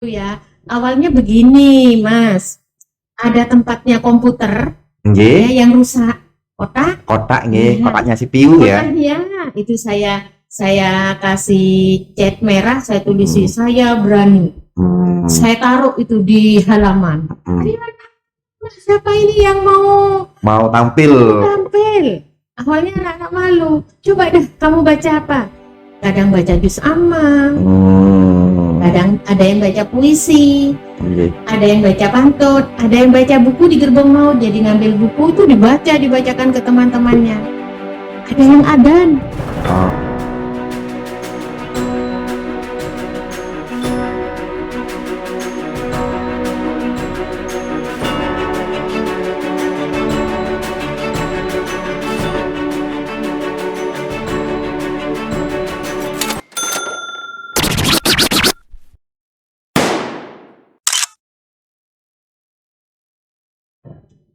Ya, awalnya begini, Mas. Ada tempatnya komputer ya Nggih, yang rusak. Kotak, kotak nggih, ya, kotaknya CPU ya. kotaknya itu saya kasih cat merah, saya tulisi Hmm. saya berani. Hmm. Saya taruh itu di halaman. Hmm. Siapa ini yang Mau tampil. tampil? Awalnya anak-anak malu. Coba deh kamu baca apa? Kadang baca juz amma, kadang ada yang baca puisi, Nggih. ada yang baca pantun, ada yang baca buku di gerbong maut. Jadi ngambil buku itu dibacakan ke teman-temannya. Ada yang adan. Oh.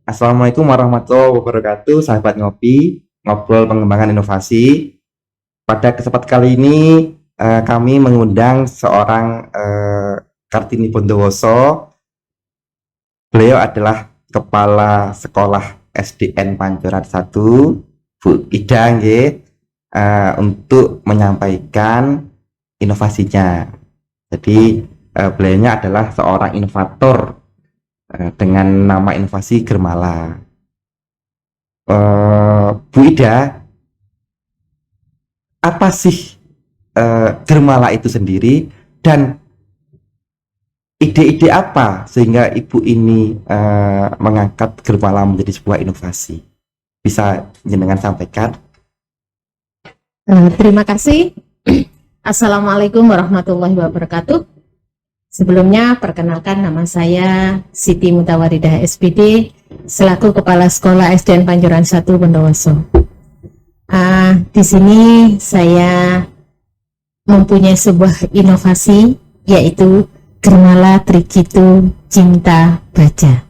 Assalamualaikum warahmatullahi wabarakatuh, sahabat ngopi, ngobrol pengembangan inovasi. Pada kesempatan kali ini kami mengundang seorang Kartini Bondowoso. Beliau adalah Kepala Sekolah SDN Pancoran 1, Bu Ida nggih, untuk menyampaikan inovasinya. Jadi beliaunya adalah seorang inovator dengan nama inovasi Germala. Bu Ida, apa sih Germala itu sendiri dan ide-ide apa sehingga ibu ini mengangkat Germala menjadi sebuah inovasi? Bisa jenengan sampaikan? Terima kasih. Assalamualaikum warahmatullahi wabarakatuh. Sebelumnya perkenalkan, nama saya Siti Mutawaridah SPD selaku Kepala Sekolah SDN Pancoran 1 Bondowoso. Di sini saya mempunyai sebuah inovasi, yaitu Germala Trikitu Cinta Baca.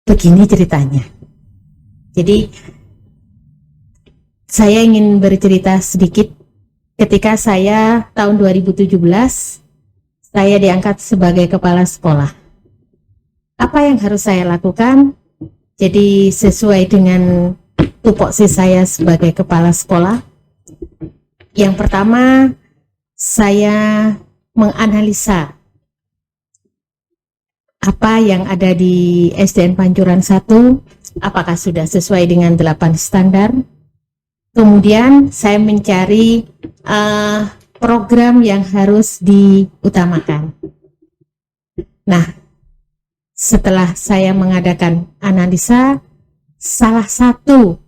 Begini ceritanya. Jadi saya ingin bercerita sedikit. Ketika saya tahun 2017 saya diangkat sebagai kepala sekolah. Apa yang harus saya lakukan? Jadi sesuai dengan tupoksi saya sebagai kepala sekolah. Yang pertama, saya menganalisa apa yang ada di SDN Pancoran 1, apakah sudah sesuai dengan 8 standar. Kemudian saya mencari program yang harus diutamakan. Nah, setelah saya mengadakan analisa, salah satu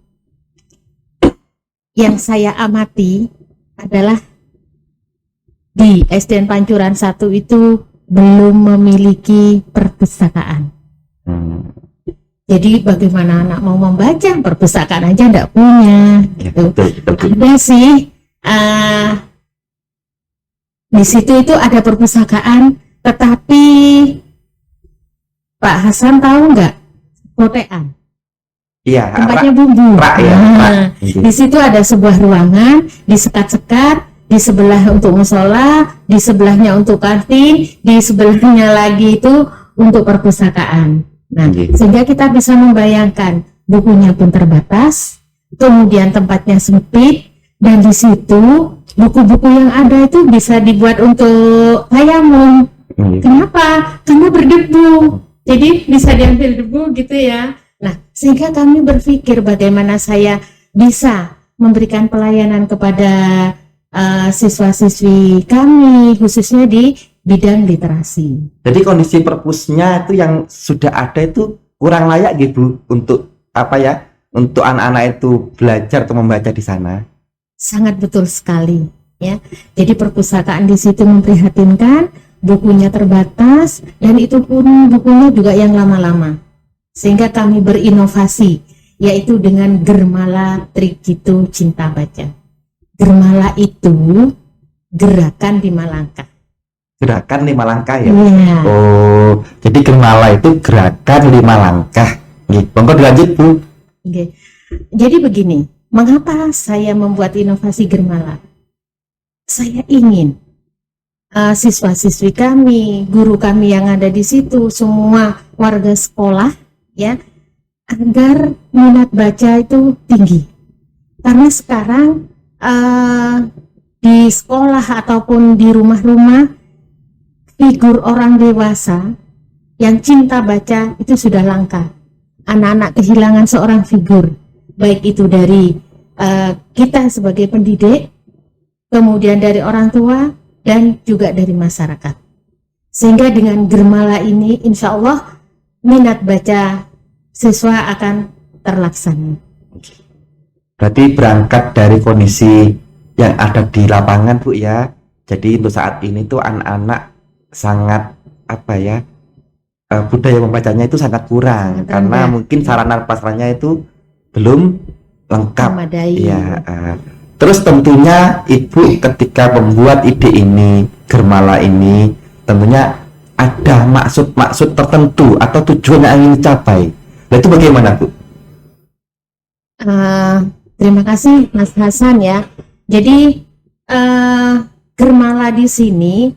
yang saya amati adalah di SDN Pancoran 1 itu belum memiliki perpustakaan. Jadi bagaimana anak mau membaca, perpustakaan aja enggak punya. Gitu. Ada sih, di situ itu ada perpustakaan, tetapi Pak Hasan tahu nggak? Potean. Iya, Tempatnya bumbu. Di situ ada sebuah ruangan, disekat-sekat, di sebelah untuk musola, di sebelahnya untuk kantin, di sebelahnya lagi itu untuk perpustakaan. Nah, sehingga kita bisa membayangkan bukunya pun terbatas, kemudian tempatnya sempit, dan di situ buku-buku yang ada itu bisa dibuat untuk tayamum. Kenapa? Karena berdebu. Jadi bisa diambil debu gitu ya. Nah, sehingga kami berpikir bagaimana saya bisa memberikan pelayanan kepada siswa-siswi kami, khususnya di bidang literasi. Jadi kondisi perpusnya itu yang sudah ada itu kurang layak gitu untuk apa ya? Untuk anak-anak itu belajar atau membaca di sana. Sangat betul sekali, ya. Jadi perpustakaan di situ memprihatinkan, bukunya terbatas, dan itu pun bukunya juga yang lama-lama. Sehingga kami berinovasi, yaitu dengan Germala Trikitu Cinta Baca. Germala itu gerakan 5 langkah. Gerakan 5 langkah ya? Ya. Oh, jadi Germala itu gerakan 5 langkah. Monggo dilanjut, Bu. Oke. Jadi begini, mengapa saya membuat inovasi Germala? Saya ingin siswa-siswi kami, guru kami yang ada di situ, semua warga sekolah, ya, agar minat baca itu tinggi. Karena sekarang di sekolah ataupun di rumah-rumah, figur orang dewasa yang cinta baca itu sudah langka. Anak-anak kehilangan seorang figur, baik itu dari kita sebagai pendidik, kemudian dari orang tua, dan juga dari masyarakat. Sehingga dengan Germala ini, insya Allah minat baca siswa akan terlaksana. Berarti berangkat dari kondisi yang ada di lapangan, Bu, ya. Jadi untuk saat ini tuh anak-anak sangat apa ya, budaya membacanya itu sangat kurang, karena mungkin sarana prasarana itu belum lengkap. Memadai. Ya, terus tentunya Ibu ketika membuat ide ini, Germala ini, tentunya ada maksud-maksud tertentu atau tujuan yang ingin dicapai. Nah, itu bagaimana, Bu? Terima kasih Mas Hasan ya. Jadi Germala di sini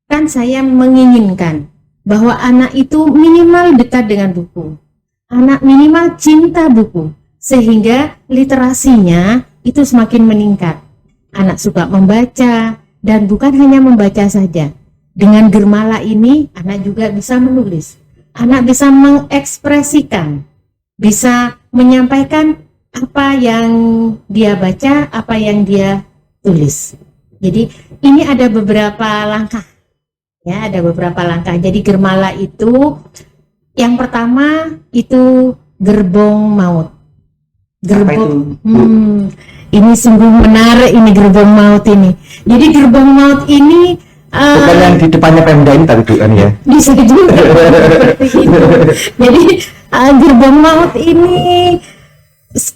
kan saya menginginkan bahwa anak itu minimal dekat dengan buku, anak minimal cinta buku, sehingga literasinya itu semakin meningkat. Anak suka membaca, dan bukan hanya membaca saja. Dengan Germala ini, anak juga bisa menulis, anak bisa mengekspresikan, bisa menyampaikan apa yang dia baca, apa yang dia tulis. Jadi ini ada beberapa langkah. Ya, ada beberapa langkah. Jadi Germala itu yang pertama itu gerbong maut. Gerbong. Ini sungguh menarik ini gerbong maut ini. Jadi gerbong maut ini bukan yang di depannya Pemda ini tapi kan ya. Bisa juga seperti itu. Jadi gerbong maut ini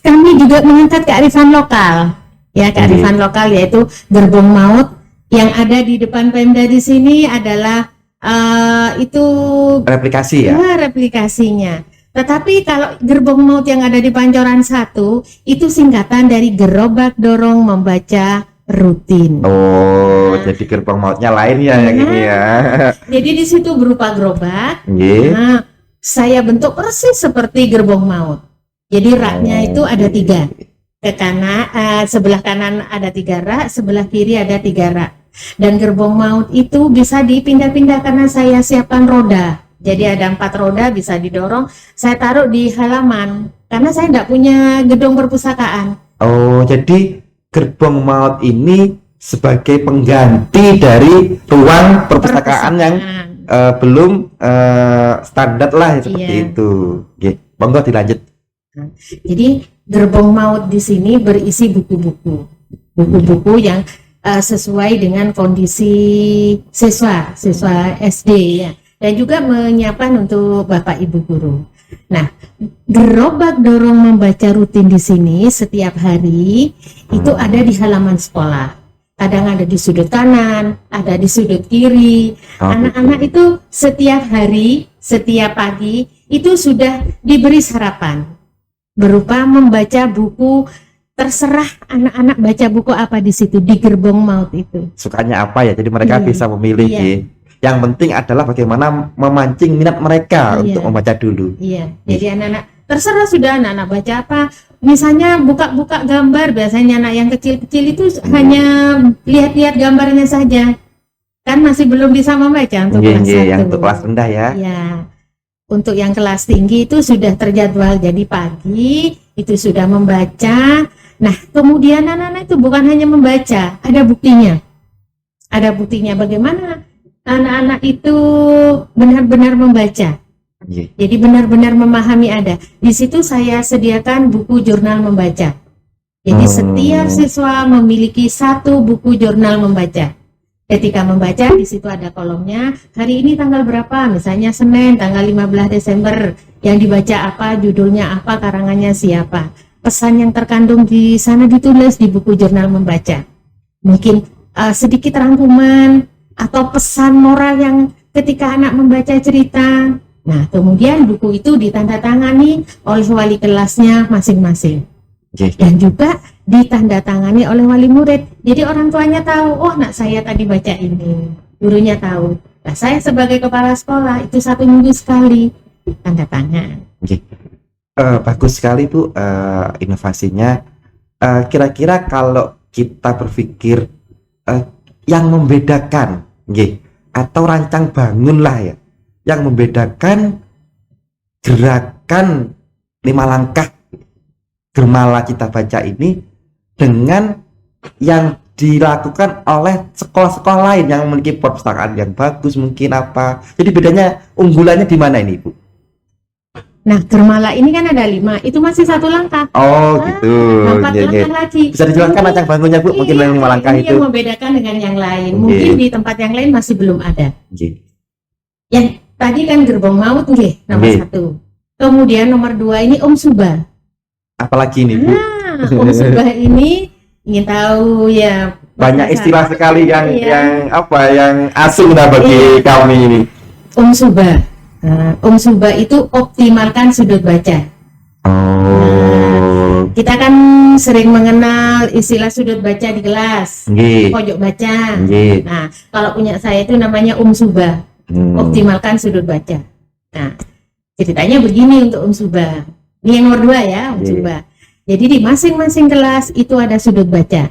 kami juga mengangkat kearifan lokal. Ya, kearifan lokal yaitu gerbong maut. Yang ada di depan Pemda di sini adalah itu replikasi ya? Replikasinya. Tetapi kalau gerbong maut yang ada di Pancoran 1 itu singkatan dari gerobak dorong membaca rutin. Oh, jadi gerbong mautnya lain ya yang ini ya. Jadi di situ berupa gerobak. Yeah. Nah, saya bentuk persis seperti gerbong maut. Jadi raknya itu ada 3. Ke kanan, sebelah kanan ada 3 rak, sebelah kiri ada 3 rak. Dan gerbong maut itu bisa dipindah-pindah karena saya siapkan roda. Jadi ada 4 roda bisa didorong. Saya taruh di halaman karena saya tidak punya gedung perpustakaan. Oh, jadi gerbong maut ini sebagai pengganti dari ruang perpustakaan yang belum standar lah seperti itu. Oke, monggo dilanjut. Jadi gerbong maut di sini berisi buku-buku yang sesuai dengan kondisi siswa SD ya, dan juga menyiapkan untuk Bapak Ibu guru. Nah, gerobak dorong membaca rutin di sini setiap hari itu ada di halaman sekolah. Kadang ada di sudut kanan, ada di sudut kiri. Anak-anak itu setiap hari, setiap pagi itu sudah diberi sarapan berupa membaca buku. Terserah anak-anak baca buku apa di situ di gerbong maut itu. Sukanya apa ya? Jadi mereka bisa memilih. Iya. Yang penting adalah bagaimana memancing minat mereka untuk membaca dulu. Iya. Jadi anak-anak terserah sudah anak-anak baca apa. Misalnya buka-buka gambar, biasanya anak yang kecil-kecil itu hanya lihat-lihat gambarnya saja. Kan masih belum bisa membaca untuk kelas 1. Yang untuk kelas rendah ya. Iya. Untuk yang kelas tinggi itu sudah terjadwal. Jadi pagi itu sudah membaca. Nah, kemudian anak-anak itu bukan hanya membaca, ada buktinya. Ada buktinya bagaimana anak-anak itu benar-benar membaca. Jadi benar-benar memahami ada. Di situ saya sediakan buku jurnal membaca. Jadi setiap siswa memiliki 1 buku jurnal membaca. Ketika membaca di situ ada kolomnya, hari ini tanggal berapa, misalnya Senin tanggal 15 Desember, yang dibaca apa, judulnya apa, karangannya siapa. Pesan yang terkandung di sana ditulis di buku jurnal membaca. Mungkin sedikit rangkuman atau pesan moral yang ketika anak membaca cerita. Nah, kemudian buku itu ditandatangani oleh wali kelasnya masing-masing. Dan juga ditandatangani oleh wali murid. Jadi orang tuanya tahu, oh nak saya tadi baca ini. gurunya tahu. Nah, saya sebagai kepala sekolah itu 1 minggu sekali tanda tangan. Oke. Bagus sekali Bu, inovasinya. Kira-kira kalau kita berpikir yang membedakan, nggih, atau rancang bangun lah ya, yang membedakan gerakan 5 langkah Germala Cita Baca ini dengan yang dilakukan oleh sekolah-sekolah lain yang memiliki perpustakaan yang bagus mungkin apa. Jadi bedanya, unggulannya di mana ini Bu? Nah, Germala ini kan ada 5, itu masih 1 langkah. Oh gitu. 4 Nggih, nggih. langkah lagi. Bisa dijelaskan rancang bangunnya Bu, mungkin yang 5 langkah ini itu. yang membedakan dengan yang lain. Nggih. Mungkin di tempat yang lain masih belum ada. Nggih. Yang tadi kan gerbong maut nggih, nomor Nggih. 1. Kemudian nomor 2 ini Om Subah. Apalagi ini Bu? Nah, Om Subah ini ingin tahu ya. Banyak istilah sekali yang Iya. yang asing lah bagi Iya. kami ini. Om Subah. Nah, Om Subah itu optimalkan sudut baca. Oh. Kita kan sering mengenal istilah sudut baca di kelas, Nggih. pojok baca. Nggih. Nah, kalau punya saya itu namanya Om Subah, optimalkan sudut baca. Nah, ceritanya begini untuk Om Subah. Ini yang nomor 2 ya, Om Iya. Subah. Jadi di masing-masing kelas itu ada sudut baca.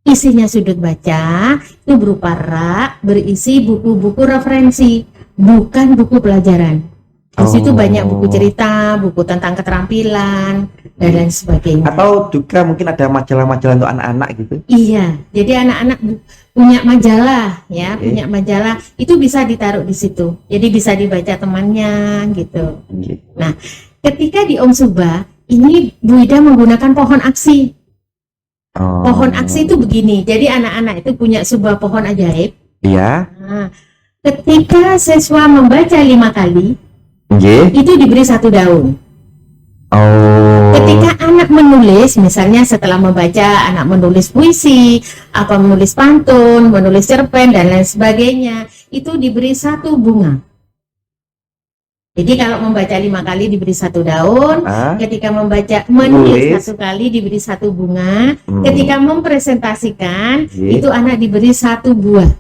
Isinya sudut baca itu berupa rak berisi buku-buku referensi, bukan buku pelajaran. Di situ Oh. banyak buku cerita, buku tentang keterampilan, dan lain sebagainya. Atau juga mungkin ada majalah-majalah untuk anak-anak gitu. Iya, jadi anak-anak punya majalah ya, Oke. punya majalah itu bisa ditaruh di situ. Jadi bisa dibaca temannya gitu. Nggih. Ketika di Om Subah ini Bu Ida menggunakan pohon aksi. Oh. Pohon aksi itu begini. Jadi anak-anak itu punya sebuah pohon ajaib. Iya. Nah, ketika siswa membaca 5 kali, Nggih. itu diberi 1 daun. Oh. Ketika anak menulis, misalnya setelah membaca, anak menulis puisi, apa menulis pantun, menulis cerpen dan lain sebagainya, itu diberi 1 bunga. Jadi kalau membaca 5 kali diberi 1 daun, Ah. ketika menulis Menulis. 1 kali diberi 1 bunga, Hmm. ketika mempresentasikan Nggih. itu anak diberi 1 buah.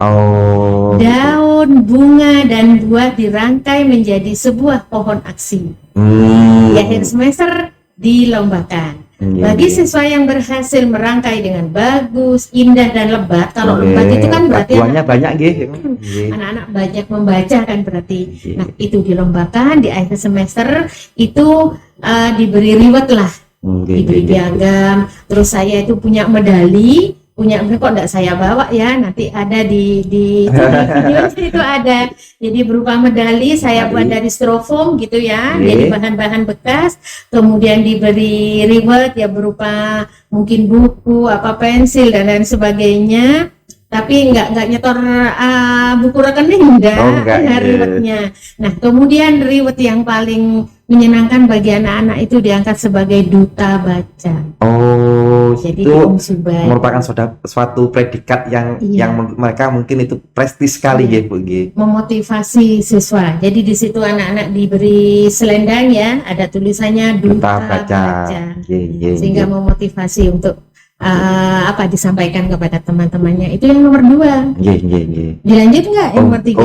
Oh. Daun, bunga, dan buah dirangkai menjadi sebuah pohon aksi. Hmm. Di akhir semester dilombakan. Nggih, Bagi nggih. siswa yang berhasil merangkai dengan bagus, indah, dan lebat, kalau Nggih. lebat itu kan berarti Buahnya banyak nggih. Nggih. anak-anak banyak membaca kan berarti. Nggih. Nah, itu dilombakan di akhir semester itu diberi reward lah, Nggih, diberi nggih, nggih. piagam. Terus saya itu punya medali, kok enggak saya bawa ya, nanti ada di videonya itu ada. Jadi berupa medali saya buat dari styrofoam gitu ya, Oke. jadi bahan-bahan bekas, kemudian diberi reward ya berupa mungkin buku, apa pensil dan lain sebagainya. Tapi enggak nyetor buku rekening enggak, Oh, enggak, ada iya. rewardnya. Nah, kemudian reward yang paling menyenangkan bagi anak-anak itu diangkat sebagai duta baca. Oh, Jadi itu di Om Subah merupakan suatu predikat yang Iya. mereka mungkin itu prestis sekali Iya. ya Bu nggih. memotivasi siswa. Jadi di situ anak-anak diberi selendang ya, ada tulisannya duta Duta baca. Nggih, nggih, sehingga nggih. memotivasi untuk disampaikan kepada teman-temannya. Itu yang nomor 2. Nggih, nggih, nggih. Dilanjut nggak yang nomor 3?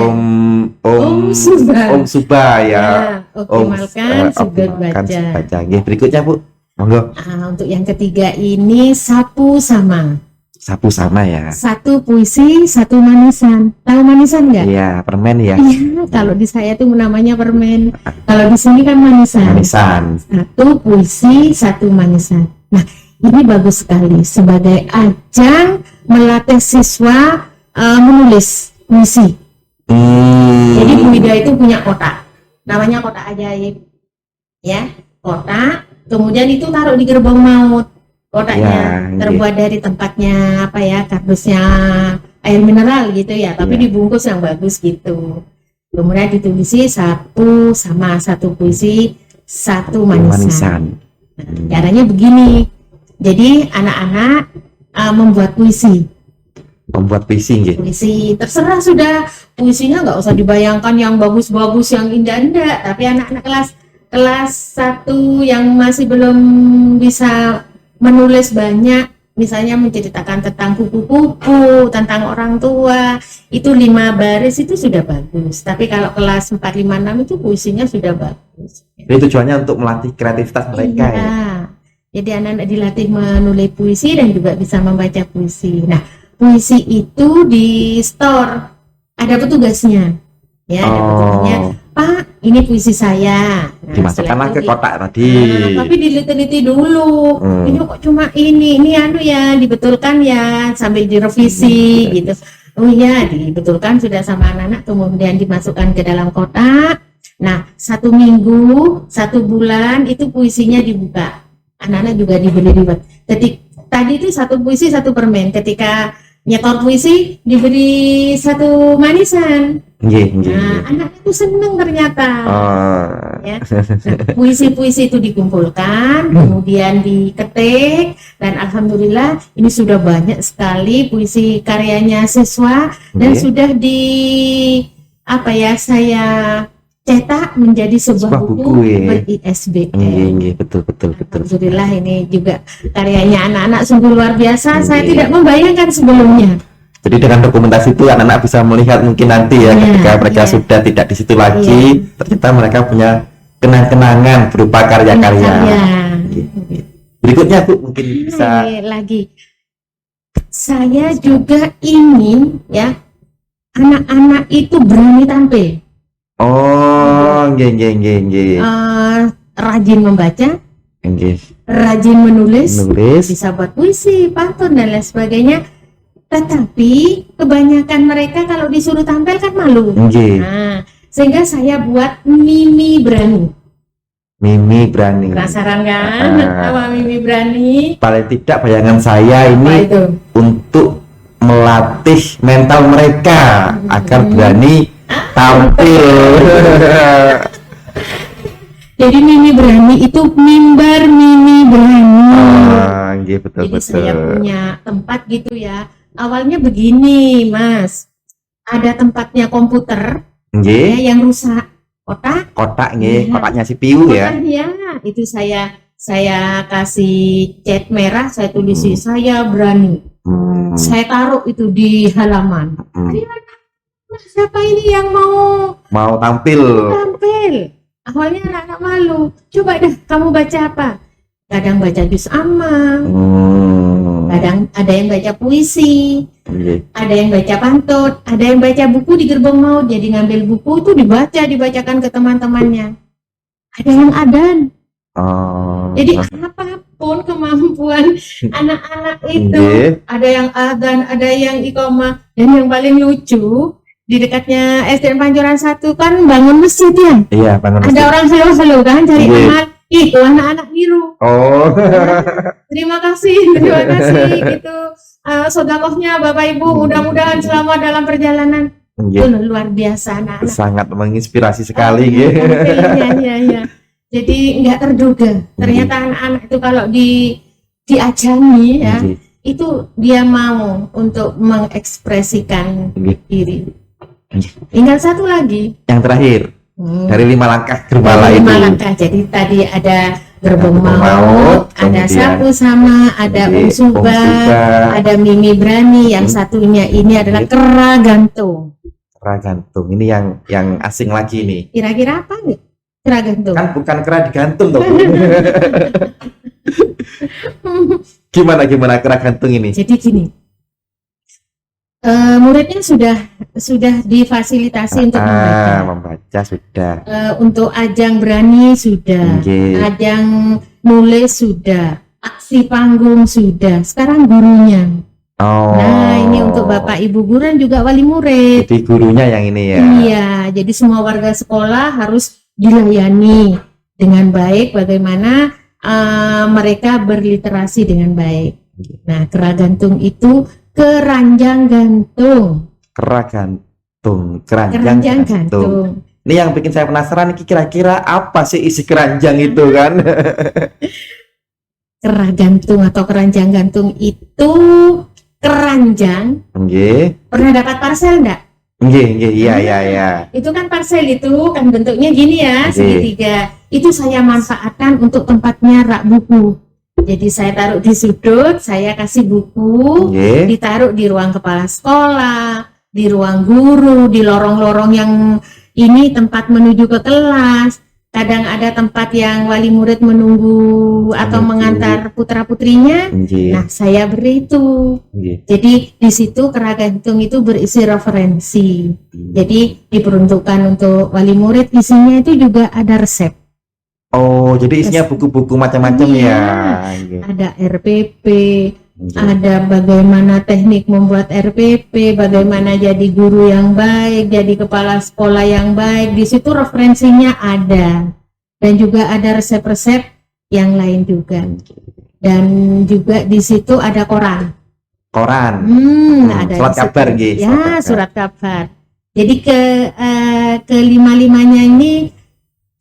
Om Subah. Om Subah ya. Optimalkan sudut optimalkan baca. sudut baca. Nggih, berikutnya Bu. Monggo. Untuk yang ketiga ini sapu sama. Sapu sama ya. 1 puisi, 1 manisan. Tahu manisan nggak? Iya, permen ya. Iya, kalau di saya tuh namanya permen. Kalau di sini kan manisan. Manisan. 1 puisi, 1 manisan. Nah, ini bagus sekali sebagai ajang melatih siswa menulis puisi. Jadi Bu Ida itu punya kotak, namanya kotak ajaib, ya, kotak. Kemudian itu taruh di gerbong maut. Kotaknya Ya, terbuat dari tempatnya apa ya, kardusnya air mineral gitu ya, tapi Ya. dibungkus yang bagus gitu. Kemudian ditulisi sapu sama 1 puisi, 1 manisan. manisan. Nah, caranya begini. Jadi anak-anak membuat puisi. Membuat puisi nggih. Puisi terserah sudah, puisinya nggak usah dibayangkan yang bagus-bagus, yang indah-indah. Tapi anak-anak kelas 1 yang masih belum bisa menulis banyak, misalnya menceritakan tentang kupu-kupu, tentang orang tua, itu 5 baris itu sudah bagus. Tapi kalau kelas 4, 5, 6 itu puisinya sudah bagus. Jadi tujuannya untuk melatih kreativitas mereka ya. Iya. Jadi anak-anak dilatih menulis puisi dan juga bisa membaca puisi. Nah, puisi itu di store, ada petugasnya. Ya, ada petugasnya. Oh, Pak, ini puisi saya. Nah, dimasukkanlah setelah ke itu kotak tadi. tapi diliti-liti dulu. Ini kok cuma ini anu ya, dibetulkan ya, sambil direvisi gitu. Oh iya, dibetulkan sudah sama anak-anak, kemudian dimasukkan ke dalam kotak. Nah, 1 minggu, 1 bulan itu puisinya dibuka. Anak-anak juga diberi reward. Tadi itu 1 puisi 1 permen. Ketika nyetor puisi diberi 1 manisan. Nggih, Nah, anak itu seneng ternyata. Oh. Ya. Nah, puisi-puisi itu dikumpulkan, kemudian diketik, dan alhamdulillah ini sudah banyak sekali puisi karyanya siswa dan Nggih. sudah saya cetak menjadi sebuah Sebuah buku buku, ya. ber-ISBN. Nggih, betul. Alhamdulillah ini juga karyanya anak-anak sungguh luar biasa. Saya Nggih. tidak membayangkan sebelumnya. Jadi dengan dokumentasi itu anak-anak bisa melihat mungkin nanti ya, Iya, ketika mereka iya. sudah tidak di situ lagi, ternyata mereka punya kenang-kenangan berupa karya-karya. Karya. Berikutnya Bu mungkin bisa Lagi. Saya juga ingin ya anak-anak itu berani tampil, nggih. rajin membaca, Nggih. rajin menulis, Nulis. bisa buat puisi, pantun dan lain sebagainya. Tetapi kebanyakan mereka kalau disuruh tampil kan malu. Nggih. Nah, sehingga saya buat Mimi Berani. Mimi berani. Penasaran kan? Ah. Apa Mimi Berani? Paling tidak bayangan saya Apa ini itu? untuk melatih mental mereka agar berani tampil. Jadi Mimi Berani itu mimbar Mimi Berani. Nggih, betul. Jadi saya punya tempat gitu ya. Awalnya begini, Mas. Ada tempatnya komputer ya, Nggih. yang rusak. Kotak nggih, Iya. kotaknya CPU ya. Kotaknya itu saya kasih cat merah, saya tulis saya berani. Saya taruh itu di halaman. Nah, siapa ini yang Mau tampil. tampil? Awalnya anak-anak malu. Coba deh kamu baca apa? Kadang baca juz amma, kadang ada yang baca puisi, Nggih. ada yang baca pantun, ada yang baca buku di gerbong maut. Jadi ngambil buku itu dibacakan ke teman-temannya. Ada yang adan. Jadi apapun kemampuan anak-anak itu, Nggih. ada yang adan, ada yang iqomah, dan yang paling lucu di dekatnya SDN Pancoran 1 kan bangun masjid ya. Iya, bangun Ada masjid. orang halo-halo kan cari Iya. anak, itu anak-anak biru. Oh. Terima kasih gitu. Sodakohnya Bapak Ibu, mudah-mudahan selamat dalam perjalanan. Nggih. Itu luar biasa anak-anak. Sangat menginspirasi sekali nggih. Iya. Jadi nggak terduga. Ternyata anak-anak itu kalau diajangi ya, Nggih. itu dia mau untuk mengekspresikan Nggih. diri. Tinggal satu lagi. Yang terakhir dari 5 langkah gerbala itu. 5 langkah. Jadi tadi ada gerbong Gerbong maut, maut, ada kemudian sapu sama, ada Nggih, Umsuba, Umsuba. ada Mimi Berani. Yang satunya ini adalah Nggih. Kera Gantung. Kera gantung. Ini yang asing lagi nih. Kira-kira apa nih? Kera Gantung. Kan bukan kera digantung toh. Bu. Gimana kera gantung ini? Jadi gini, muridnya sudah difasilitasi untuk membaca. Membaca sudah. Untuk ajang berani sudah, Nggih. ajang nulis sudah, aksi panggung sudah. Sekarang gurunya. Oh. Nah, ini untuk Bapak Ibu guru dan juga wali murid. Jadi gurunya yang ini ya. Iya, jadi semua warga sekolah harus dilayani dengan baik. Bagaimana mereka berliterasi dengan baik. Nah, kera gantung itu keranjang gantung. Kera gantung, keranjang Keranjang gantung. gantung. Ini yang bikin saya penasaran, kira-kira apa sih isi keranjang itu kan? Kera gantung atau keranjang gantung itu keranjang. Nggih. Pernah dapat parcel enggak? Nggih, iya. Itu kan parcel itu kan bentuknya gini ya, Nggih. segitiga. Itu saya manfaatkan untuk tempatnya rak buku. Jadi saya taruh di sudut, saya kasih buku, Nggih. ditaruh di ruang kepala sekolah, di ruang guru, di lorong-lorong yang ini tempat menuju ke kelas. Kadang ada tempat yang wali murid menunggu atau Menunggu. mengantar putra-putrinya. Nggih. Nah, saya beri itu. Nggih. Jadi di situ kerangka hitung itu berisi referensi. Jadi diperuntukkan untuk wali murid, isinya itu juga ada resep. Oh, jadi isinya buku-buku macam-macam Iya. ya. Nggih. Ada RPP, Nggih. ada bagaimana teknik membuat RPP, bagaimana jadi guru yang baik, jadi kepala sekolah yang baik. Di situ referensinya ada. Dan juga ada resep-resep yang lain juga. Dan juga di situ ada koran. Koran. Ada Surat di situ. kabar nggih. Ya, surat kabar. Jadi kelima-limanya ini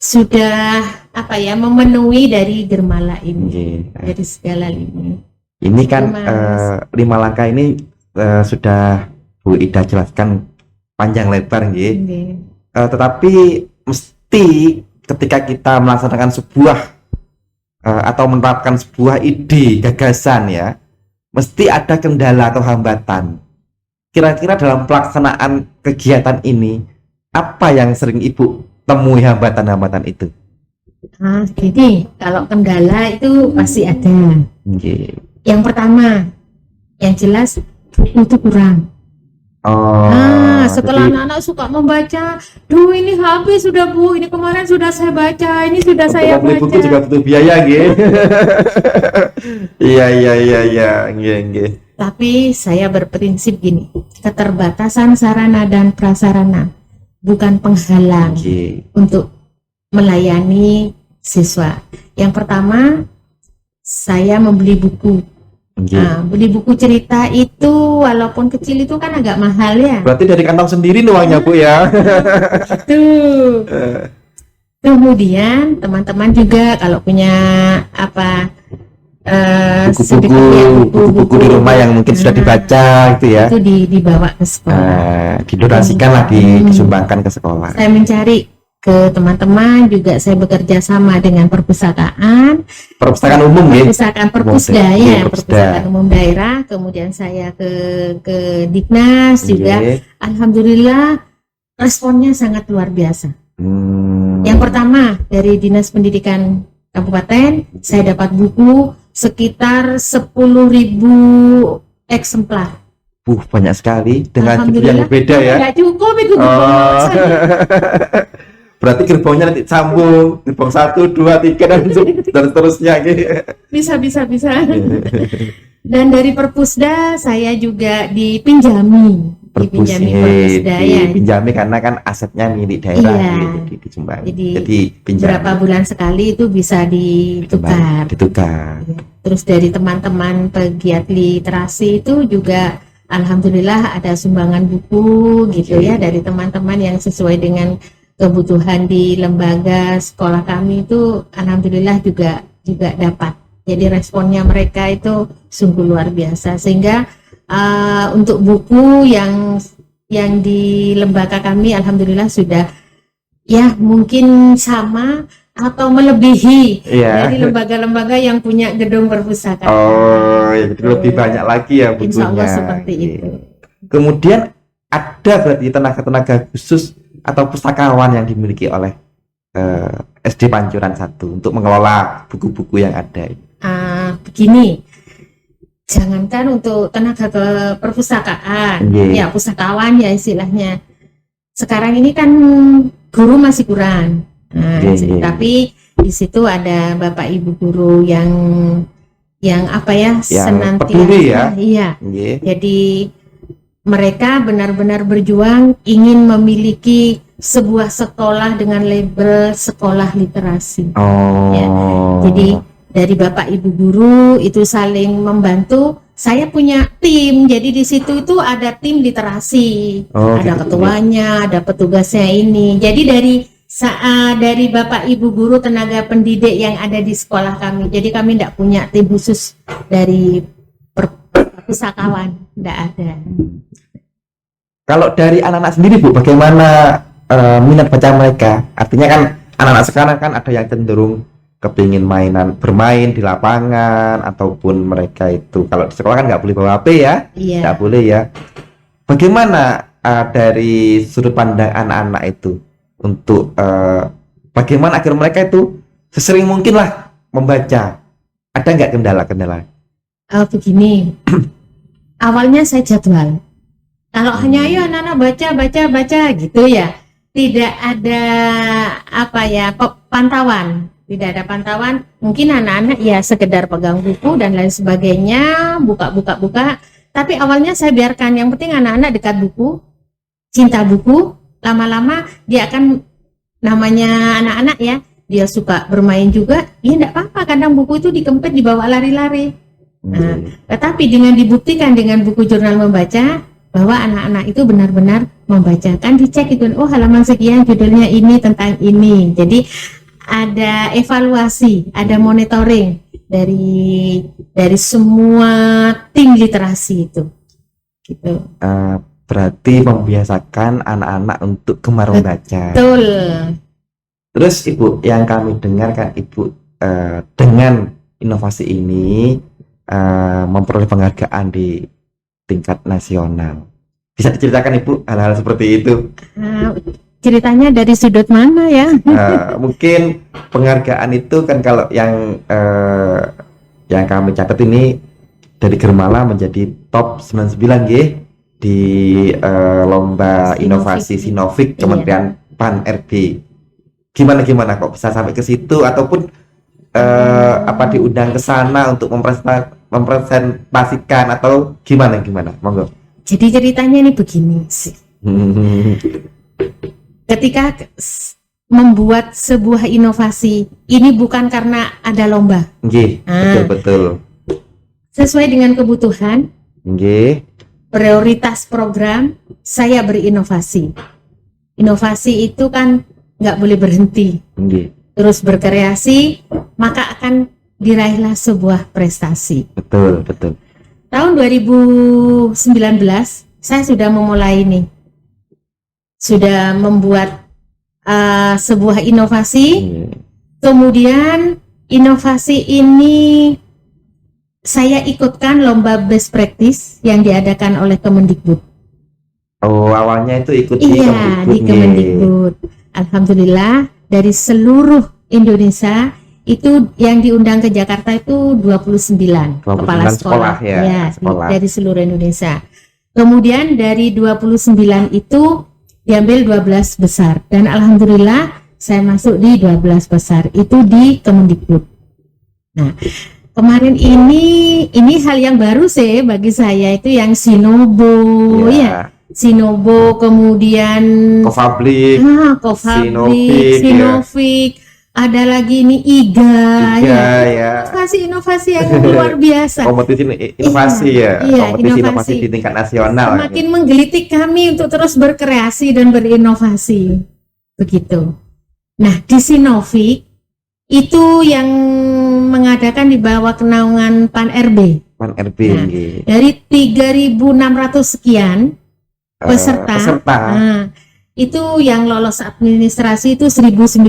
sudah memenuhi dari Germala ini, Nggih. dari segala lini. Ini kan Mas. 5 langkah ini sudah Bu Ida jelaskan panjang lebar nggih. Nggih. Tetapi mesti ketika kita melaksanakan sebuah atau menerapkan sebuah ide, gagasan ya, mesti ada kendala atau hambatan. Kira-kira dalam pelaksanaan kegiatan ini, apa yang sering Ibu temui hambatan-hambatan itu? Jadi kalau kendala itu pasti ada. Nggih. Yang pertama, yang jelas buku itu kurang. Oh, Setelah jadi anak-anak suka membaca, duh ini habis sudah Bu, ini kemarin sudah saya baca, ini sudah untuk saya membeli buku baca. juga butuh biaya nggih. Iya, nggih. Tapi saya berprinsip gini, keterbatasan sarana dan prasarana bukan penghalang Nggih. untuk melayani siswa. Yang pertama, saya membeli buku. Nggih. Beli buku cerita itu walaupun kecil itu kan agak mahal ya. Berarti dari kantong sendiri nih uangnya Bu ya. Tuh. Kemudian teman-teman juga kalau punya buku-buku di rumah yang mungkin sudah dibaca gitu ya. itu dibawa ke sekolah. Didonasikan lah, disumbangkan ke sekolah. Saya mencari ke teman-teman, juga saya bekerja sama dengan perpustakaan Perpustakaan umum ya. perpustakaan perpusda ya, Perpusda. perpustakaan umum daerah. Kemudian saya ke Diknas juga. Nggih. Alhamdulillah responnya sangat luar biasa. Yang pertama dari Dinas Pendidikan Kabupaten, saya dapat buku sekitar 10.000 eksemplar. Banyak sekali dengan judul yang Alhamdulillah. berbeda ya. Nggak cukup itu buku Oh. saya. Berarti gerbongnya nanti sambung, gerbong 1, 2, 3 dan seterusnya gitu. Bisa. Dan dari Perpusda saya juga dipinjami Perpusda ya. Dipinjami karena kan asetnya milik daerah Iya. gitu, disumbang. Jadi pinjam. berapa bulan sekali itu bisa ditukar. Ditukar. Terus dari teman-teman pegiat literasi itu juga alhamdulillah ada sumbangan buku gitu ya dari teman-teman yang sesuai dengan kebutuhan di lembaga sekolah kami itu alhamdulillah juga dapat. Jadi responnya mereka itu sungguh luar biasa, sehingga untuk buku yang di lembaga kami alhamdulillah sudah ya mungkin sama atau melebihi dari lembaga-lembaga yang punya gedung perpustakaan. Oh, ya, jadi lebih banyak lagi ya bukunya. Insya Allah seperti itu. Kemudian ada berarti tenaga-tenaga khusus atau pustakawan yang dimiliki oleh SD Pancuran 1 untuk mengelola buku-buku yang ada. Begini, jangankan untuk tenaga ke perpustakaan, ya pustakawan ya istilahnya. Sekarang ini kan guru masih kurang. Tapi di situ ada Bapak Ibu guru yang senantiasa peduli ya. Iya. Jadi mereka benar-benar berjuang ingin memiliki sebuah sekolah dengan label sekolah literasi. Ya. Jadi dari Bapak Ibu guru itu saling membantu. Saya punya tim, jadi di situ itu ada tim literasi, ada ketuanya, ada petugasnya ini. Jadi dari Bapak Ibu guru tenaga pendidik yang ada di sekolah kami. Jadi kami tidak punya tim khusus dari pustakawan, tidak ada. Kalau dari anak-anak sendiri Bu, bagaimana minat baca mereka? Artinya kan anak-anak sekarang kan ada yang cenderung kepingin bermain di lapangan, ataupun mereka itu kalau di sekolah kan nggak boleh bawa HP ya, Iya. nggak boleh ya. Bagaimana dari sudut pandang anak-anak itu untuk bagaimana agar mereka itu sesering mungkin lah membaca? Ada nggak kendala-kendala? Begini, awalnya saya jadwal. Kalau hanya ayo anak-anak baca gitu ya, tidak ada pantauan, tidak ada pantauan. Mungkin anak-anak ya sekedar pegang buku dan lain sebagainya, buka. Tapi awalnya saya biarkan, yang penting anak-anak dekat buku, cinta buku. Lama-lama dia akan, namanya anak-anak ya, dia suka bermain juga, ya enggak apa-apa, kadang buku itu dikempit dibawa lari-lari. Nah, tetapi dengan dibuktikan dengan buku jurnal membaca bahwa anak-anak itu benar-benar membaca, kan dicek itu, oh halaman sekian judulnya ini tentang ini. Jadi ada evaluasi, ada monitoring dari semua tim literasi itu. Gitu. Berarti membiasakan anak-anak untuk gemar membaca. Betul. Terus Ibu, yang kami dengar kan Ibu dengan inovasi ini memperoleh penghargaan di tingkat nasional. Bisa diceritakan Ibu hal-hal seperti itu? Ceritanya dari sudut mana ya? Mungkin penghargaan itu kan kalau yang kami catat ini dari Germala menjadi top 99 di lomba inovasi Sinovik Kementerian Pan-RB. Gimana kok bisa sampai ke situ, ataupun diundang ke sana untuk mempresentasikan, atau gimana? Monggo. Jadi ceritanya ini begini sih. Ketika membuat sebuah inovasi, ini bukan karena ada lomba. Betul. Sesuai dengan kebutuhan, prioritas program, saya berinovasi. Inovasi itu kan nggak boleh berhenti. Terus berkreasi, maka akan diraihlah sebuah prestasi. Betul. Tahun 2019 saya sudah memulai ini, sudah membuat sebuah inovasi. Kemudian inovasi ini saya ikutkan lomba best practice yang diadakan oleh Kemendikbud. Oh, awalnya itu ikut di Kemendikbud. Alhamdulillah dari seluruh Indonesia itu yang diundang ke Jakarta itu 29 kepala sekolah sekolah. Dari seluruh Indonesia. Kemudian dari 29 itu diambil 12 besar, dan alhamdulillah saya masuk di 12 besar itu di Kemendikbud. Nah, kemarin ini hal yang baru sih bagi saya, itu yang Sinobo Sinobo, kemudian Kofabrik, Sinovik, ada lagi ini IGA ya. Inovasi yang luar biasa. Kompetisi inovasi di tingkat nasional. Semakin menggelitik kami untuk terus berkreasi dan berinovasi. Begitu. Nah, di Sinovik itu yang mengadakan di bawah kenaungan Pan-RB. Dari 3.600 sekian peserta. Nah, itu yang lolos administrasi itu 1.912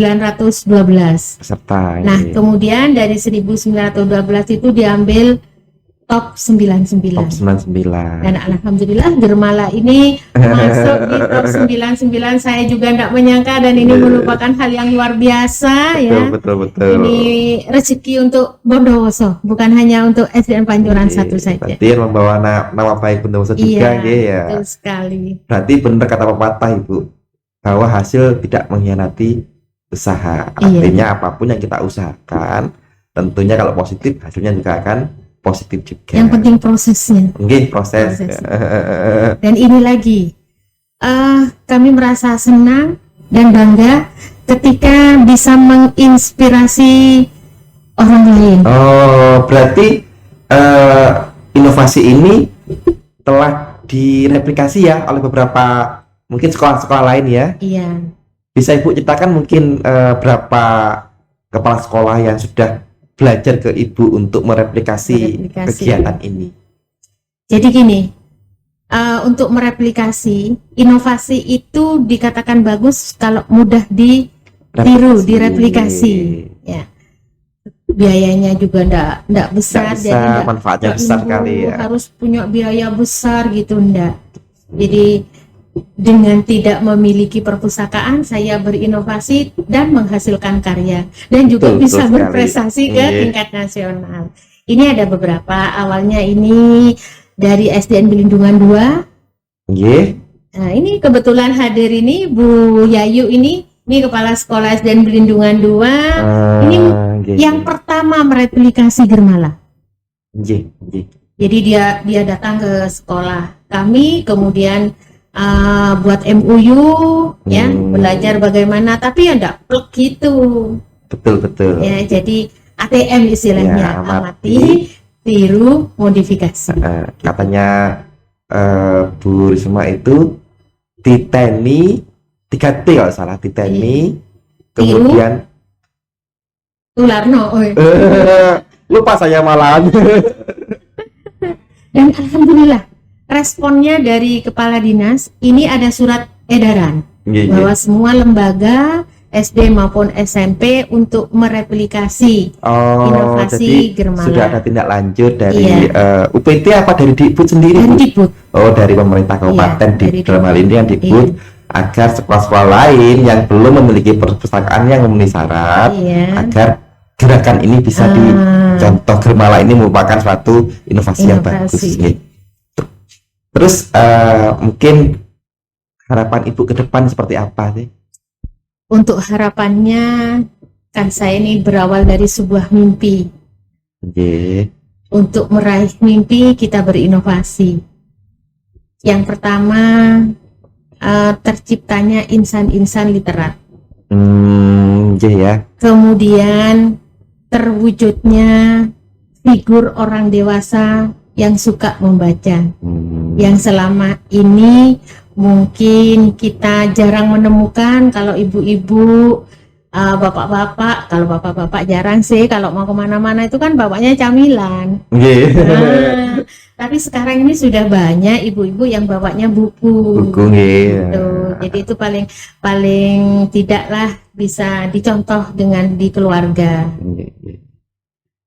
peserta. Nah, kemudian dari 1.912 itu diambil top 99. Dan alhamdulillah Germala ini masuk di top 99. Saya juga tidak menyangka, dan ini merupakan hal yang luar biasa. Betul. Ini rezeki untuk Bondowoso, bukan hanya untuk SDN Panjuran satu saja. Berarti membawa nama baik Bondowoso juga ya. Betul sekali. Berarti benar kata pepatah Ibu, bahwa hasil tidak mengkhianati usaha. Artinya apapun yang kita usahakan, tentunya kalau positif hasilnya juga akan positif juga. Yang penting prosesnya. Proses. Dan ini lagi, kami merasa senang dan bangga ketika bisa menginspirasi orang lain. Oh, berarti inovasi ini telah direplikasi ya oleh beberapa mungkin sekolah-sekolah lain ya. Iya. Bisa Ibu ceritakan mungkin berapa kepala sekolah yang sudah belajar ke Ibu untuk mereplikasi kegiatan ini? Jadi gini, untuk mereplikasi inovasi itu dikatakan bagus kalau mudah ditiru, direplikasi. Ya. biayanya juga ndak besar, Nggak jadi bisa, manfaatnya ndak besar nunggu kali ya. harus punya biaya besar gitu, ndak. Jadi dengan tidak memiliki perpustakaan, saya berinovasi dan menghasilkan karya dan juga Betul, bisa betul sekali. berprestasi ke Iya. tingkat nasional. Ini ada beberapa, awalnya ini dari SDN Belindungan 2. Nggih. Nah, ini kebetulan hadir ini Bu Yayu ini kepala sekolah SDN Belindungan 2. Ini Nggih, yang nggih. pertama mereplikasi Germala. Nggih, nggih. Jadi dia datang ke sekolah kami, kemudian buat MUU ya, belajar bagaimana, tapi ya enggak plek gitu. Betul, betul. Ya, jadi ATM istilahnya, Ya, amati. amati, tiru, modifikasi. Katanya Bu Risma itu titeni 3T kalau salah, titeni kemudian Tularno. lupa saya malahan. Dan alhamdulillah responnya dari kepala dinas, ini ada surat edaran Nggih, bahwa nggih. semua lembaga SD maupun SMP untuk mereplikasi Oh, inovasi jadi Germala. sudah ada tindak lanjut dari Iya. UPT apa dari Dikbud sendiri, Dan Bu? Dikbud. Oh, dari pemerintah kabupaten Iya, dari dalam hal ini yang Dikbud. Dikbud agar sekolah-sekolah lain yang belum memiliki perpustakaan yang memenuhi syarat Iya. agar gerakan ini bisa dicontoh. Germala ini merupakan suatu inovasi yang bagus. Inovasi. Nggih. Terus mungkin harapan Ibu ke depan seperti apa sih? Untuk harapannya, kan saya ini berawal dari sebuah mimpi. Nggih. Untuk meraih mimpi kita berinovasi. Yang pertama, terciptanya insan-insan literat. Nggih ya. Kemudian terwujudnya figur orang dewasa yang suka membaca. Yang selama ini mungkin kita jarang menemukan. Kalau ibu-ibu, bapak-bapak, kalau bapak-bapak jarang sih, kalau mau kemana-mana itu kan bapaknya camilan. Nggih. Nah, tapi sekarang ini sudah banyak ibu-ibu yang bawanya buku. Buku nggih. Gitu. Jadi itu paling tidaklah bisa dicontoh dengan di keluarga. Nggih.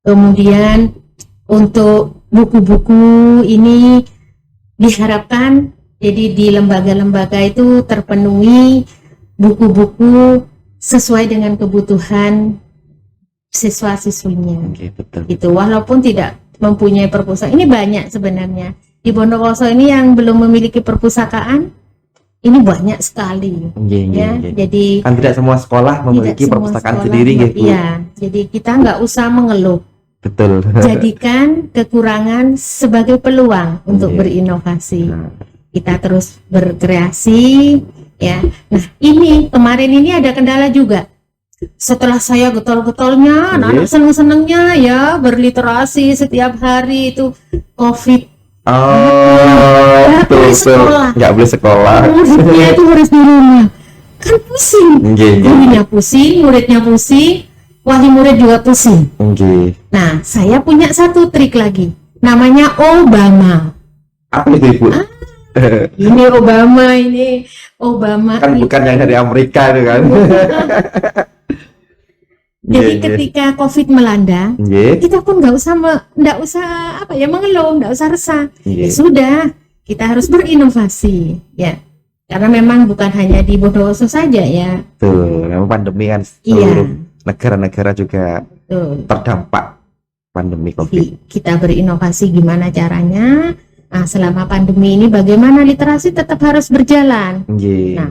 Kemudian untuk buku-buku ini diharapkan jadi di lembaga-lembaga itu terpenuhi buku-buku sesuai dengan kebutuhan siswa-siswinya. Nggih, betul. Gitu. Walaupun tidak mempunyai perpustakaan, ini banyak sebenarnya. Di Bondowoso ini yang belum memiliki perpustakaan, ini banyak sekali. Nggih, nggih, Ya, nggih. jadi Kan tidak semua sekolah memiliki semua perpustakaan sekolah, sendiri nggih, Bu. Iya, jadi kita nggak usah mengeluh. Betul. Jadikan kekurangan sebagai peluang untuk Iya. berinovasi. Nah, Kita terus berkreasi, ya. Nah, ini kemarin ini ada kendala juga. Setelah saya getol-getolnya, anak-anak seneng-senengnya ya berliterasi setiap hari itu COVID. oh, betul, boleh betul. sekolah. Nggak boleh sekolah. Muridnya itu harus di rumah. Kan pusing. Nggih, nggih. Gurunya pusing, muridnya pusing, wali murid juga pusing. Nggih. Nah, saya punya satu trik lagi. Namanya Obama. Apa itu, Ibu? Ini Obama, ini Obama. Kan bukan yang dari Amerika itu kan. Jadi ketika COVID melanda, nggih, kita pun nggak usah mengeluh, nggak usah resah. Ya nggih. sudah, kita harus berinovasi, ya. Karena memang bukan hanya di Bondowoso saja ya. Tuh, memang pandemi kan Iya, seluruh negara-negara juga betul. terdampak pandemi Jadi COVID. kita berinovasi gimana caranya? Nah, selama pandemi ini bagaimana literasi tetap harus berjalan. Nggih. Nah.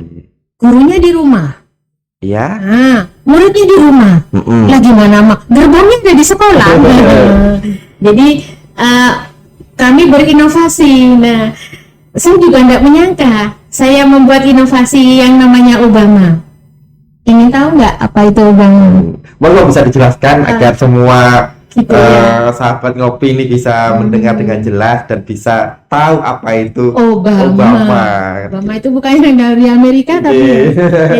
Gurunya di rumah, Ya. nah, muridnya di rumah. Mm-mm. Lah gimana mak? Gerbangnya ada di sekolah. Jadi kami berinovasi. Nah, saya juga tidak menyangka saya membuat inovasi yang namanya Obama. Ingin tahu nggak apa itu Obama? Monggo bisa dijelaskan agar semua Gitu ya. sahabat ngopi ini bisa mendengar dengan jelas dan bisa tahu apa itu Obama. Obama. Obama itu bukan yang dari Amerika tapi ya.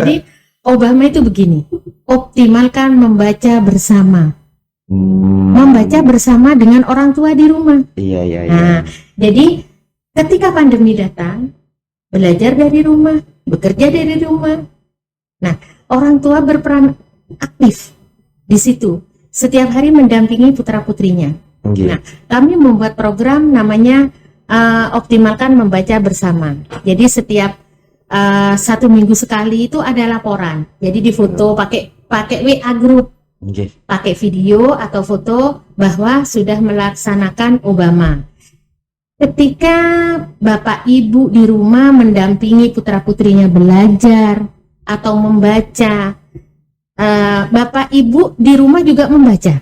Jadi Obama itu begini. Optimalkan membaca bersama. Membaca bersama dengan orang tua di rumah. Iya, iya, iya. Nah, jadi ketika pandemi datang, belajar dari rumah, bekerja dari rumah. Nah, orang tua berperan aktif di situ. setiap hari mendampingi putra-putrinya. Nggih. Nah, kami membuat program namanya Optimalkan Membaca Bersama. Jadi setiap 1 minggu sekali itu ada laporan. Jadi difoto pakai WA group, Nggih. pakai video atau foto bahwa sudah melaksanakan Obama. Ketika Bapak Ibu di rumah mendampingi putra-putrinya belajar atau membaca, Bapak Ibu di rumah juga membaca.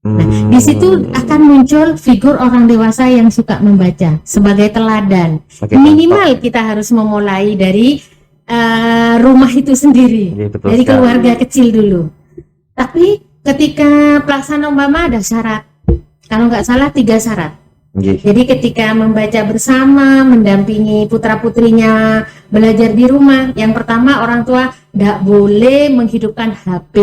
Nah, di situ akan muncul figur orang dewasa yang suka membaca sebagai teladan. Sebagai Minimal kita harus memulai dari rumah itu sendiri, Iya, betul dari sekali. keluarga kecil dulu. Tapi ketika pelaksanaan Obama ada syarat, kalau nggak salah 3 syarat. Nggih. Jadi ketika membaca bersama, mendampingi putra-putrinya belajar di rumah, yang pertama orang tua tidak boleh menghidupkan HP.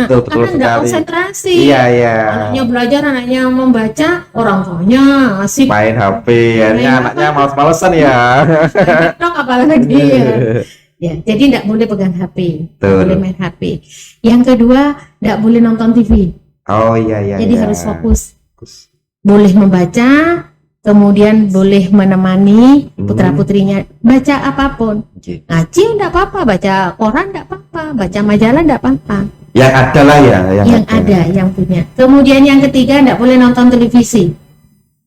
Betul Karena tidak sekali. konsentrasi. Iya, iya. Anaknya belajar, anaknya membaca, orang tuanya asik Main HP, akhirnya Main anaknya apa? males-malesan ya. main TikTok apalagi ya. Ya, jadi tidak boleh pegang HP, tidak Betul. boleh main HP. Yang kedua, tidak boleh nonton TV. Oh iya iya. Jadi iya. harus fokus. Boleh membaca, kemudian boleh menemani putra-putrinya baca apapun. Nggih. Ngaji enggak apa-apa, baca koran enggak apa-apa, baca majalah enggak apa-apa. Yang ada lah ya, Yang ada, yang punya. Kemudian yang ketiga enggak boleh nonton televisi.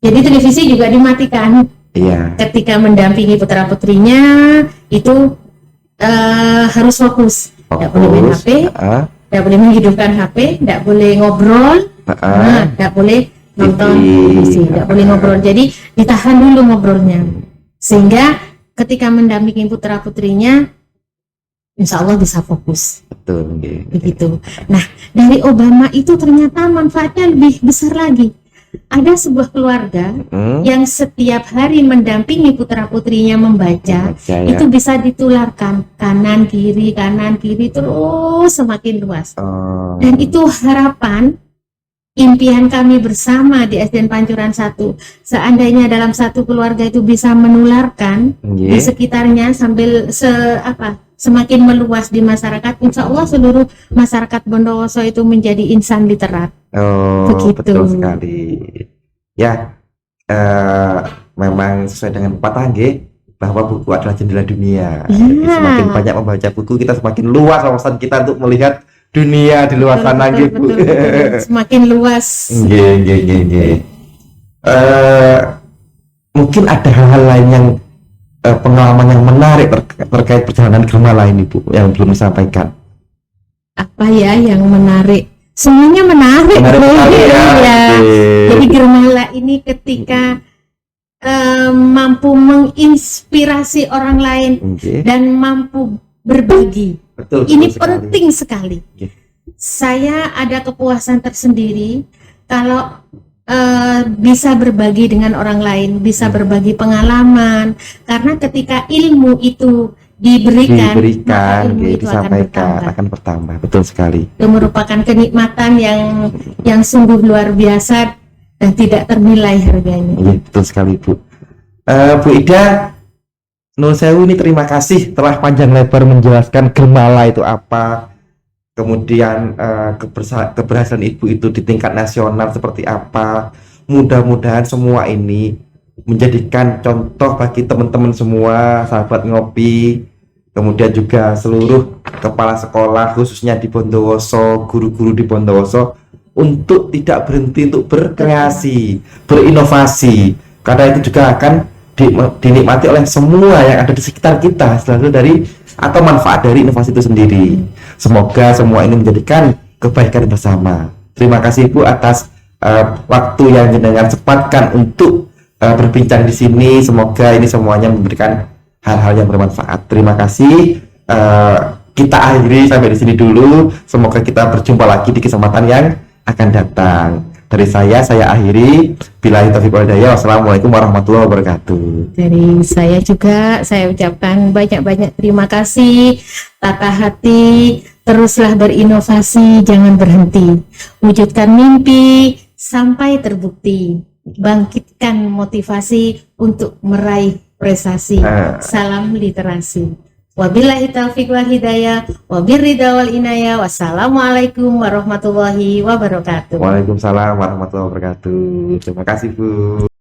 Jadi televisi juga dimatikan. Iya. Ketika mendampingi putra-putrinya itu harus fokus. Enggak boleh main HP, Heeh. enggak boleh menghidupkan HP, enggak boleh ngobrol, enggak boleh nonton TV. televisi, tidak boleh ngobrol. Jadi ditahan dulu ngobrolnya, sehingga ketika mendampingi putra putrinya, insya Allah bisa fokus. Betul. Nggih. Begitu. Nah, dari Obama itu ternyata manfaatnya lebih besar lagi. Ada sebuah keluarga yang setiap hari mendampingi putra putrinya membaca, Baca, ya. itu bisa ditularkan kanan kiri terus semakin luas. Oh. Dan itu harapan impian kami bersama di SDN Pancuran 1. Seandainya dalam satu keluarga itu bisa menularkan di Nggih. sekitarnya sambil semakin meluas di masyarakat, insya Allah seluruh masyarakat Bondowoso itu menjadi insan literat. Oh, Begitu. betul sekali. Ya, memang sesuai dengan pepatah nggih, bahwa buku adalah jendela dunia. Jadi Ya. semakin banyak membaca buku, kita semakin luas wawasan kita untuk melihat dunia di luar sana nggih, Bu. Betul. Semakin luas. Nggih. Mungkin ada hal-hal lain yang pengalaman yang menarik terkait perjalanan Germala ini, Bu, yang belum disampaikan. Apa ya yang menarik? Semuanya menarik. Menarik Bu. sekali ya. Ya. Nggih. Jadi Germala ini ketika mampu menginspirasi orang lain Nggih. dan mampu berbagi. Betul. Ini betul sekali. penting sekali. Oke. Saya ada kepuasan tersendiri kalau bisa berbagi dengan orang lain, bisa berbagi pengalaman. Karena ketika ilmu itu diberikan, maka ilmu nggih, itu akan disampaikan, bertambah. akan bertambah. Betul sekali. Itu merupakan kenikmatan yang sungguh luar biasa dan tidak ternilai harganya. Iya, betul sekali, Bu. Bu Ida, Nun Sewu ini terima kasih telah panjang lebar menjelaskan Germala itu apa, kemudian keberhasilan Ibu itu di tingkat nasional seperti apa. Mudah-mudahan semua ini menjadikan contoh bagi teman-teman semua, sahabat ngopi, kemudian juga seluruh kepala sekolah khususnya di Bondowoso, guru-guru di Bondowoso, untuk tidak berhenti untuk berkreasi, berinovasi, karena itu juga akan dinikmati oleh semua yang ada di sekitar kita selalu dari atau manfaat dari inovasi itu sendiri. Semoga semua ini menjadikan kebaikan bersama. Terima kasih Bu atas waktu yang jenengan sempatkan untuk berbincang di sini. Semoga ini semuanya memberikan hal-hal yang bermanfaat. Terima kasih. Kita akhiri sampai di sini dulu. Semoga kita berjumpa lagi di kesempatan yang akan datang. Dari saya akhiri. Billahi taufiq wal hidayah. Wassalamualaikum warahmatullahi wabarakatuh. Dari saya juga, saya ucapkan banyak-banyak terima kasih, tata hati, teruslah berinovasi, jangan berhenti. Wujudkan mimpi sampai terbukti. Bangkitkan motivasi untuk meraih prestasi. Salam literasi. Wabillahi taufiq wal hidayah, wabirridha wal inayah. Wassalamualaikum warahmatullahi wabarakatuh. Waalaikumsalam warahmatullahi wabarakatuh. Terima kasih Bu.